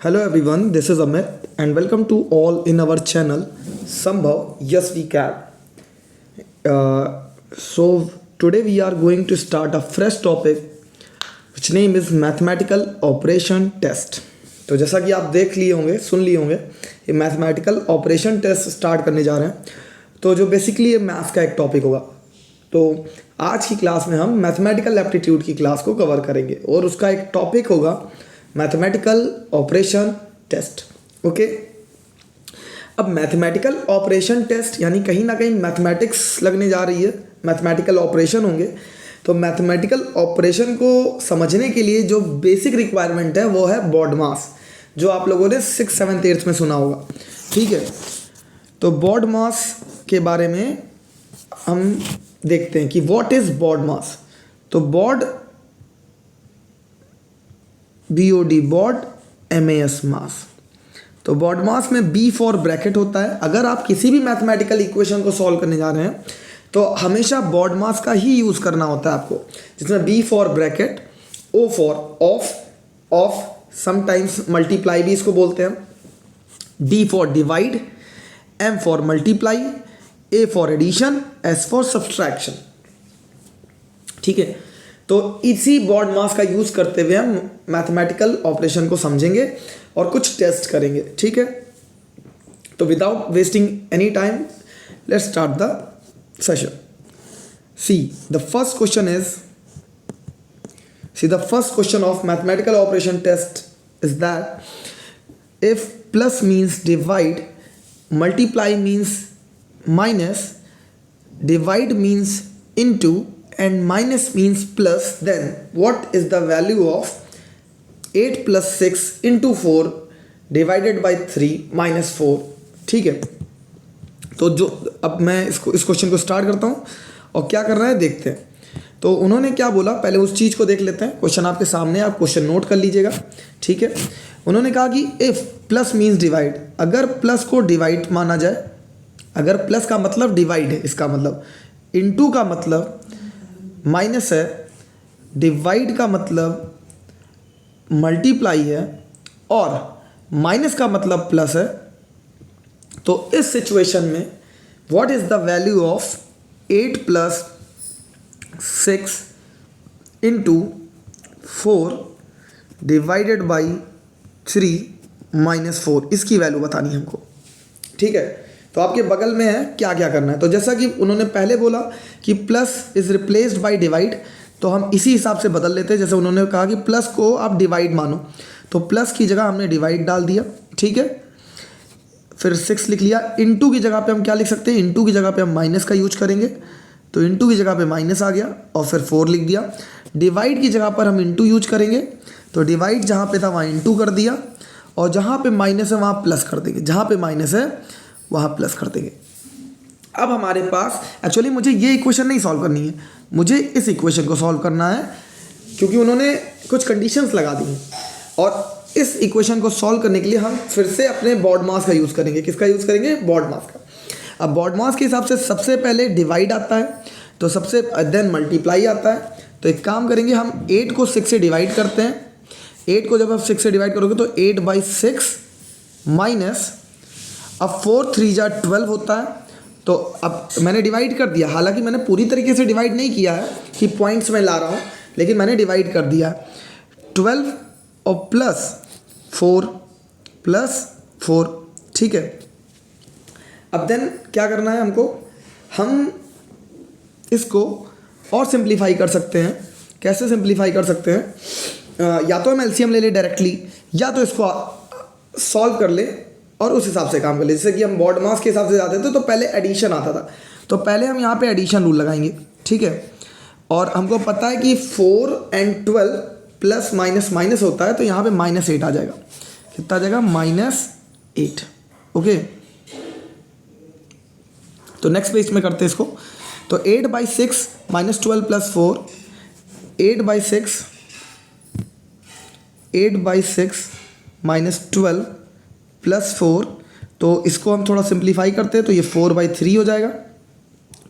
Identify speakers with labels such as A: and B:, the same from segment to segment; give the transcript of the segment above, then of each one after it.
A: Hello everyone, this is Amit and welcome to all in our channel Sambhav Yes We Can. So today we are going to start a fresh topic which name is mathematical operation test. तो जैसा कि आप देख लिए होंगे, सुन लिए होंगे, ये मैथमेटिकल ऑपरेशन टेस्ट स्टार्ट करने जा रहे हैं. तो जो बेसिकली ये मैथ्स का एक टॉपिक होगा. तो आज की क्लास में हम मैथमेटिकल एप्टीट्यूड की क्लास को कवर करेंगे और उसका एक टॉपिक होगा मैथमेटिकल ऑपरेशन टेस्ट. ओके, अब मैथमेटिकल ऑपरेशन टेस्ट यानी कहीं ना कहीं मैथमेटिक्स लगने जा रही है, मैथमेटिकल ऑपरेशन होंगे. तो मैथमेटिकल ऑपरेशन को समझने के लिए जो बेसिक रिक्वायरमेंट है वो है BODMAS, जो आप लोगों ने 6th 7th 8th में सुना होगा. ठीक है, तो BODMAS के बारे में हम देखते हैं कि व्हाट इज BODMAS. तो BOD MAS मास. तो BODMAS में B फॉर ब्रैकेट होता है. अगर आप किसी भी मैथमेटिकल इक्वेशन को सॉल्व करने जा रहे हैं तो हमेशा BODMAS का ही यूज़ करना होता है आपको, जिसमें B for bracket, O for of, sometimes multiply भी इसको बोलते हैं, D for divide, M for multiply, A for addition, S for subtraction. ठीक है, तो इसी BODMAS का यूज़ करते हुए हम मैथमेटिकल ऑपरेशन को समझेंगे और कुछ टेस्ट करेंगे. ठीक है, तो without wasting any time let's start the session. The first question of mathematical operation test is that if plus means divide, multiply means minus, divide means into and minus means plus, then what is the value of 8 plus 6 into 4 divided by 3 minus 4. ठीक है, तो जो अब मैं इस question को start करता हूँ और क्या कर रहा है देखते हैं. तो उन्होंने क्या बोला, पहले उस चीज़ को देख लेते हैं. क्वेश्चन आपके सामने, आप क्वेश्चन नोट कर लीजिएगा. ठीक है, उन्होंने कहा कि इफ़ प्लस मीन्स डिवाइड, अगर प्लस को डिवाइड माना जाए, अगर प्लस का मतलब डिवाइड है, इसका मतलब इनटू का मतलब माइनस है, डिवाइड का मतलब मल्टीप्लाई है और माइनस का मतलब प्लस है, तो इस सिचुएशन में what is the value of 8 plus 6 into 4 divided by 3 minus 4, इसकी वैल्यू बतानी है हमको. ठीक है, तो आपके बगल में है क्या क्या करना है. तो जैसा कि उन्होंने पहले बोला कि plus is replaced by divide, तो हम इसी हिसाब से बदल लेते हैं. जैसे उन्होंने कहा कि प्लस को आप डिवाइड मानो, तो प्लस की जगह हमने डिवाइड डाल दिया. ठीक है, फिर 6 लिख लिया. इनटू की जगह पे हम क्या लिख सकते हैं, इनटू की जगह पे हम माइनस का यूज करेंगे, तो इनटू की जगह पे माइनस आ गया और फिर 4 लिख दिया. डिवाइड की जगह पर हम इनटू यूज करेंगे, तो डिवाइड जहाँ पे था वहाँ इनटू कर दिया और जहाँ पे माइनस है वहाँ प्लस कर देंगे, जहाँ पे माइनस है वहाँ प्लस कर देंगे. अब हमारे पास एक्चुअली मुझे ये इक्वेशन नहीं सॉल्व करनी है, मुझे इस इक्वेशन को सॉल्व करना है, क्योंकि उन्होंने कुछ कंडीशंस लगा दी हैं. और इस इक्वेशन को सॉल्व करने के लिए हम फिर से अपने BODMAS का यूज़ करेंगे. किसका यूज़ करेंगे, BODMAS का. अब BODMAS के हिसाब से सबसे पहले डिवाइड आता है, तो सबसे देन मल्टीप्लाई आता है. तो एक काम करेंगे, हम 8 को 6 से डिवाइड करते हैं. 8 को जब आप 6 से डिवाइड करोगे तो 8/6 माइनस, अब 4 3 जा 12 होता है. तो अब मैंने डिवाइड कर दिया, हालांकि मैंने पूरी तरीके से डिवाइड नहीं किया है कि पॉइंट्स में ला रहा हूँ, लेकिन मैंने डिवाइड कर दिया. 12 और प्लस 4. ठीक है, अब देन क्या करना है हमको, हम इसको और सिंप्लीफाई कर सकते हैं. कैसे सिंप्लीफाई कर सकते हैं, या तो हम एलसीएम ले ले डायरेक्टली, या तो इसको सॉल्व कर ले और उस हिसाब से काम कर ले. जैसे कि हम BODMAS के हिसाब से जाते थे तो पहले एडिशन आता था, तो पहले हम यहाँ पे एडिशन रूल लगाएंगे. ठीक है, और हमको पता है कि 4 और 12 प्लस माइनस माइनस होता है, तो यहाँ पे -8 आ जाएगा. कितना आ जाएगा, -8. ओके, तो नेक्स्ट पेज में करते हैं इसको. तो 8/6 -12 + 4, 8/6 -12 + 4, तो इसको हम थोड़ा सिंप्लीफाई करते हैं तो ये 4/3 हो जाएगा.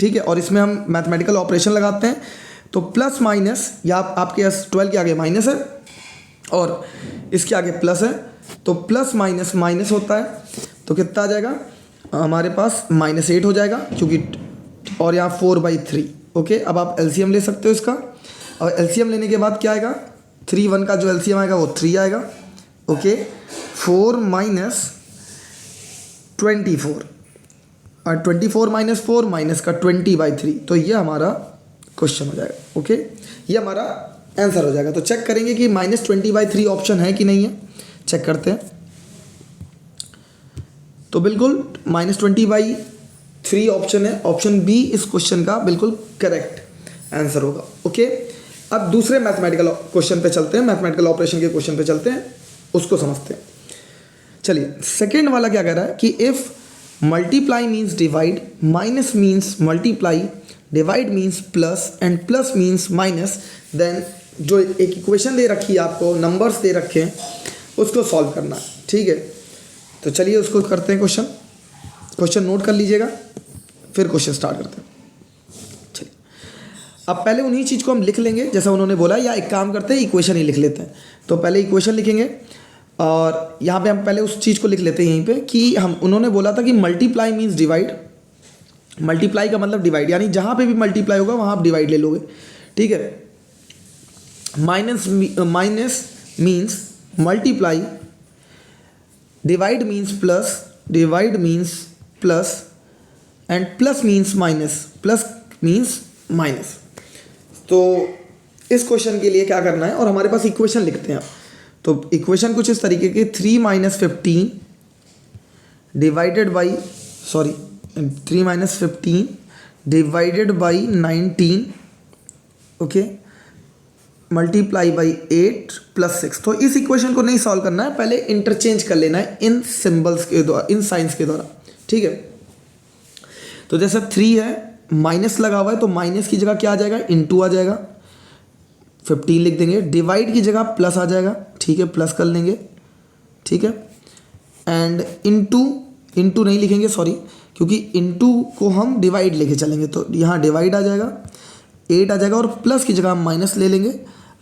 A: ठीक है, और इसमें हम मैथमेटिकल ऑपरेशन लगाते हैं, तो प्लस माइनस, या आपके पास 12 के आगे माइनस है और इसके आगे प्लस है, तो प्लस माइनस माइनस होता है, तो कितना आ जाएगा हमारे पास -8 हो जाएगा, क्योंकि और यहाँ 4/3। ओके, अब आप एलसीएम ले सकते हो इसका, और एलसीएम लेने के बाद क्या आएगा 3 1 का जो एलसीएम आएगा वो 3 आएगा। ओके, 4 माइनस 24 और 24 माइनस 4 माइनस का 20/3, तो ये हमारा क्वेश्चन हो जाएगा। ओके, ये हमारा आंसर हो जाएगा। तो चेक करेंगे कि -20/3 ऑप्शन है कि नहीं है, चेक करते हैं। तो बिल्कुल -20/3 ऑप्शन है, ऑप्शन बी इस क्वेश्चन का बिल्कुल करेक्ट आंसर होगा। ओके, अब दूसरे मैथमेटिकल क्वेश्चन पे चलते हैं, मैथमेटिकल ऑपरेशन के क्वेश्चन पे चलते हैं, उसको समझते हैं। चलिए, सेकेंड वाला क्या कह रहा है कि if multiply means divide, minus means multiply, divide means plus and plus means minus, then जो एक इक्वेशन दे रखी है आपको, नंबर्स दे रखे हैं, उसको सॉल्व करना है। ठीक है, तो चलिए उसको करते हैं। क्वेश्चन नोट कर लीजिएगा, फिर क्वेश्चन स्टार्ट करते हैं। चलिए, अब पहले उन्हीं चीज़ को हम लिख लेंगे जैसा उन्होंने बोला, या एक काम करते हैं इक्वेशन ही लिख लेते हैं। तो पहले इक्वेशन लिखेंगे, और यहाँ पे हम पहले उस चीज़ को लिख लेते हैं यहीं पे कि उन्होंने बोला था कि मल्टीप्लाई मीन्स डिवाइड। मल्टीप्लाई का मतलब डिवाइड, यानी जहाँ पे भी मल्टीप्लाई होगा वहाँ आप डिवाइड ले लोगे। ठीक है, minus means multiply, divide means plus, divide means plus and plus means minus, plus means minus. तो इस क्वेश्चन के लिए क्या करना है, और हमारे पास इक्वेशन लिखते हैं। तो इक्वेशन कुछ इस तरीके के 3 - 15 divided by 19, okay, multiply by 8 + 6। तो इस इक्वेशन को नहीं सॉल्व करना है, पहले इंटरचेंज कर लेना है इन सिंबल्स के द्वारा, इन साइंस के द्वारा। ठीक है, तो जैसे 3 है, माइनस लगा हुआ है, तो माइनस की जगह क्या आ जाएगा, इनटू आ जाएगा, 15 लिख देंगे। डिवाइड की जगह प्लस आ जाएगा, ठीक है, प्लस कर लेंगे। ठीक है, एंड इनटू नहीं लिखेंगे, सॉरी, क्योंकि इनटू को हम डिवाइड लेके चलेंगे, तो यहाँ डिवाइड आ जाएगा, 8 आ जाएगा, और प्लस की जगह हम माइनस ले लेंगे।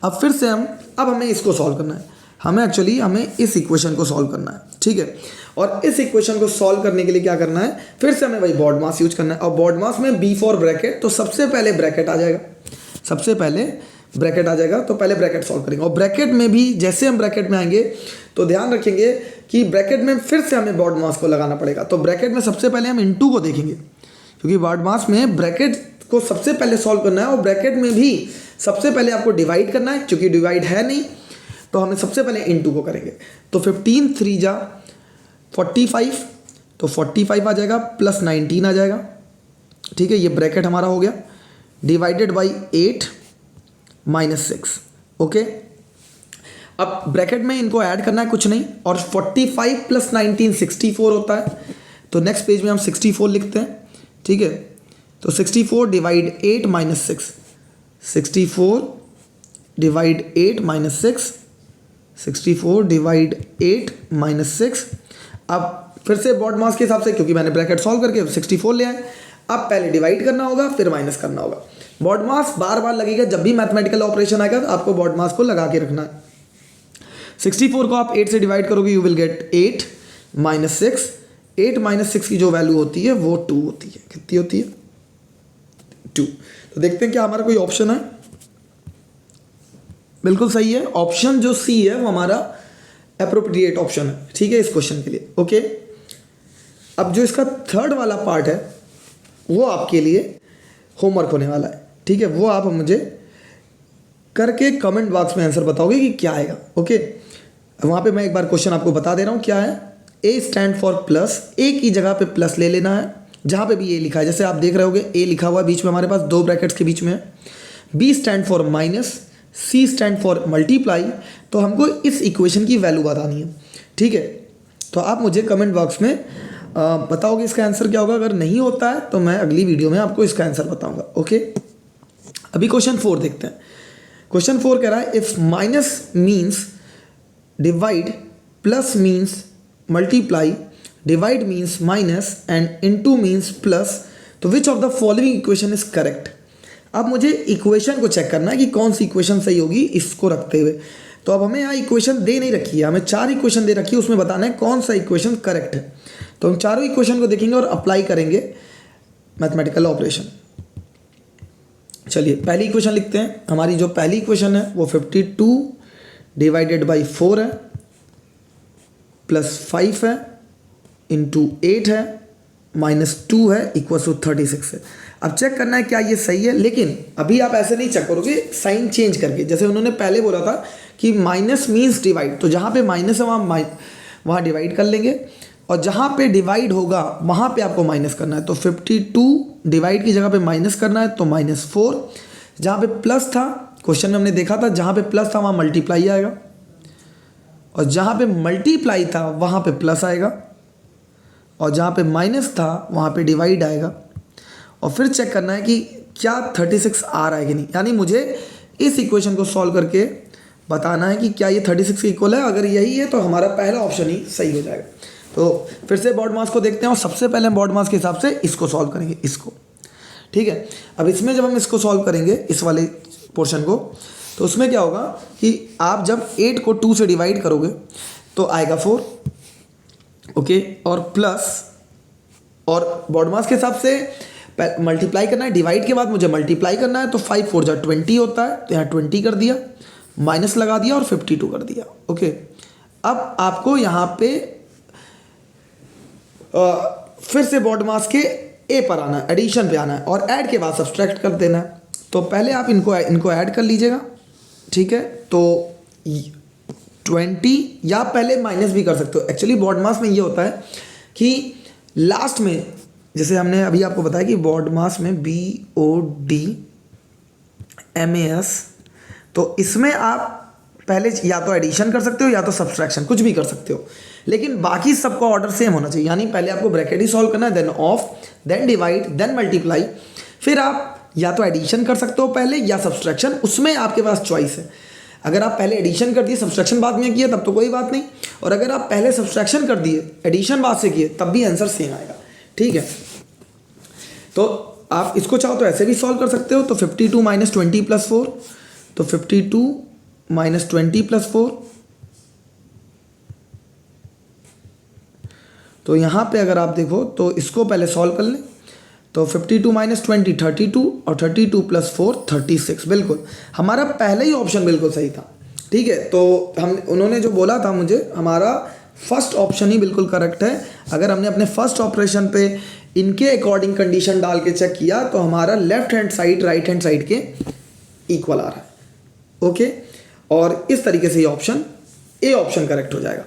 A: अब फिर से अब हमें इसको सॉल्व करना है, हमें इस इक्वेशन को सॉल्व करना है। ठीक है, और इस इक्वेशन को सॉल्व करने के लिए क्या करना है, फिर से हमें वही बॉड मास यूज करना है। और बॉड मास में बी फॉर ब्रैकेट, तो सबसे पहले ब्रैकेट आ जाएगा, तो पहले ब्रैकेट सॉल्व करेंगे। और ब्रैकेट में भी जैसे हम ब्रैकेट में आएंगे तो ध्यान रखेंगे कि ब्रैकेट में फिर से हमें बॉड मास को लगाना पड़ेगा। तो ब्रैकेट में सबसे पहले हम इनटू को देखेंगे, क्योंकि बॉड मास में ब्रैकेट को सबसे पहले सॉल्व करना है, और ब्रैकेट में भी सबसे पहले आपको डिवाइड करना है, क्योंकि डिवाइड है नहीं, तो हमें सबसे पहले इनटू को करेंगे। तो 15 3 जा 45, तो 45 आ जाएगा, प्लस 19 आ जाएगा। ठीक है, ये ब्रैकेट हमारा हो गया, डिवाइडेड बाई 8 - 6। ओके, अब ब्रैकेट में इनको ऐड करना है, कुछ नहीं, और 45 + 19 64 होता है। तो नेक्स्ट पेज में हम 64 लिखते हैं। ठीक है, तो 64 डिवाइड 8 - 6, 64 डिवाइड 8 - 6, 64 डिवाइड 8 - 6। अब फिर से बॉड मास के हिसाब से, क्योंकि मैंने ब्रैकेट सॉल्व करके 64 ले आए, अब पहले डिवाइड करना होगा, फिर माइनस करना होगा। बॉड मास बार बार लगेगा, जब भी मैथमेटिकल ऑपरेशन आएगा तो आपको बॉड मास को लगा के रखना है। 64 को आप 8 से डिवाइड करोगे, यू विल गेट 8 - 6। 8 - 6 की जो वैल्यू होती है वो 2 होती है। कितनी होती है? 2। तो देखते हैं क्या हमारा कोई ऑप्शन है। बिल्कुल सही है, ऑप्शन जो सी है वो हमारा एप्रोप्रिएट ऑप्शन है। ठीक है, इस क्वेश्चन के लिए। ओके, अब जो इसका थर्ड वाला पार्ट है वो आपके लिए होमवर्क होने वाला है। ठीक है, वो आप मुझे करके कमेंट बॉक्स में आंसर बताओगे कि क्या आएगा। ओके, वहाँ पे मैं एक बार क्वेश्चन आपको बता दे रहा हूँ क्या है। ए स्टैंड फॉर प्लस, ए की जगह पे प्लस ले लेना है जहाँ पे भी ए लिखा है। जैसे आप देख रहे होगे ए लिखा हुआ है बीच में, हमारे पास 2 ब्रैकेट्स के बीच में है। B stand for minus, C stand for multiply. तो हमको इस इक्वेशन की वैल्यू बतानी है। ठीक है, तो आप मुझे कमेंट बॉक्स में बताओगे इसका आंसर क्या होगा। अगर नहीं होता है तो मैं अगली वीडियो में आपको इसका आंसर बताऊंगा। ओके, अभी क्वेश्चन 4 देखते हैं। क्वेश्चन 4 कह रहा है if minus means divide, plus means multiply, divide means minus and into means plus, तो which of the following equation is correct. अब मुझे इक्वेशन को चेक करना है कि कौन सी इक्वेशन सही होगी इसको रखते हुए। तो अब हमें यहाँ इक्वेशन दे नहीं रखी है, हमें 4 इक्वेशन दे रखी है, उसमें बताना है कौन सा इक्वेशन करेक्ट है। तो हम चारों इक्वेशन को देखेंगे और अप्लाई करेंगे मैथमेटिकल ऑपरेशन। चलिए पहली इक्वेशन लिखते हैं। हमारी जो पहली इक्वेशन है वो 52 डिवाइडेड बाई 4 है प्लस 5 है इंटू 8 है माइनस 2 है इक्वल टू 36 है। अब चेक करना है क्या ये सही है, लेकिन अभी आप ऐसे नहीं चेक करोगे, साइन चेंज करके। जैसे उन्होंने पहले बोला था कि माइनस मीन्स डिवाइड, तो जहाँ पे माइनस है वहाँ डिवाइड कर लेंगे, और जहाँ पे डिवाइड होगा वहाँ पे आपको माइनस करना है। तो 52 डिवाइड की जगह पे माइनस करना है, तो -4। जहाँ पे प्लस था, क्वेश्चन में हमने देखा था जहाँ पे प्लस था वहाँ मल्टीप्लाई आएगा, और जहाँ पे मल्टीप्लाई था वहाँ पे प्लस आएगा, और जहाँ पे माइनस था वहाँ पे डिवाइड आएगा। और फिर चेक करना है कि क्या 36 आ रहा है कि नहीं, यानी मुझे इस इक्वेशन को सॉल्व करके बताना है कि क्या ये 36 के इक्वल है। अगर यही है तो हमारा पहला ऑप्शन ही सही हो जाएगा। तो फिर से बॉड मास को देखते हैं और सबसे पहले हम बॉड मास के हिसाब से इसको सॉल्व करेंगे, इसको। ठीक है, अब इसमें जब हम इसको सॉल्व करेंगे इस वाले पोर्शन को, तो उसमें क्या होगा कि आप जब 8 को 2 से डिवाइड करोगे तो आएगा 4, ओके, और प्लस, और बॉड मास के हिसाब से मल्टीप्लाई करना है, डिवाइड के बाद मुझे मल्टीप्लाई करना है, तो 5 4 जा 20 होता है, तो यहाँ 20 कर दिया, माइनस लगा दिया और 52 कर दिया, ओके। अब आपको यहाँ पे फिर से बॉड मास के ए पर आना है, एडिशन पे आना है, और ऐड के बाद सब्सट्रैक्ट कर देना है। तो पहले आप इनको ऐड कर लीजिएगा, ठीक है। तो 20, या पहले माइनस भी कर सकते हो। एक्चुअली बॉड मास में ये होता है कि लास्ट में, जैसे हमने अभी आपको बताया कि बॉड मास में BODMAS, तो इसमें आप पहले या तो एडिशन कर सकते हो या तो सब्सट्रैक्शन, कुछ भी कर सकते हो, लेकिन बाकी सबका ऑर्डर सेम होना चाहिए। यानी पहले आपको ब्रैकेट ही सॉल्व करना है, then of, then divide, then multiply. फिर आप या तो एडिशन कर सकते हो पहले या सब्सट्रैक्शन, उसमें आपके पास चॉइस है। अगर आप पहले एडिशन कर दिए, सब्सट्रैक्शन बाद में किए, तब तो कोई बात नहीं, और अगर आप पहले सब्सट्रैक्शन कर दिए, एडिशन बाद से किए, तब भी आंसर सेम आएगा, ठीक है। तो आप इसको चाहो तो ऐसे भी सॉल्व कर सकते हो। तो 52 - 20 + 4, तो 52 - 20 + 4, तो यहाँ पे अगर आप देखो तो इसको पहले सॉल्व कर लें। तो 52 - 20 32, और 32 + 4 36। बिल्कुल हमारा पहला ही ऑप्शन बिल्कुल सही था, ठीक है। तो उन्होंने जो बोला था मुझे, हमारा फर्स्ट ऑप्शन ही बिल्कुल करेक्ट है। अगर हमने अपने फर्स्ट ऑपरेशन पे इनके अकॉर्डिंग कंडीशन डाल के चेक किया तो हमारा left hand side right hand side के इक्वल आ रहा है, ओके। और इस तरीके से ये ऑप्शन ए ऑप्शन करेक्ट हो जाएगा।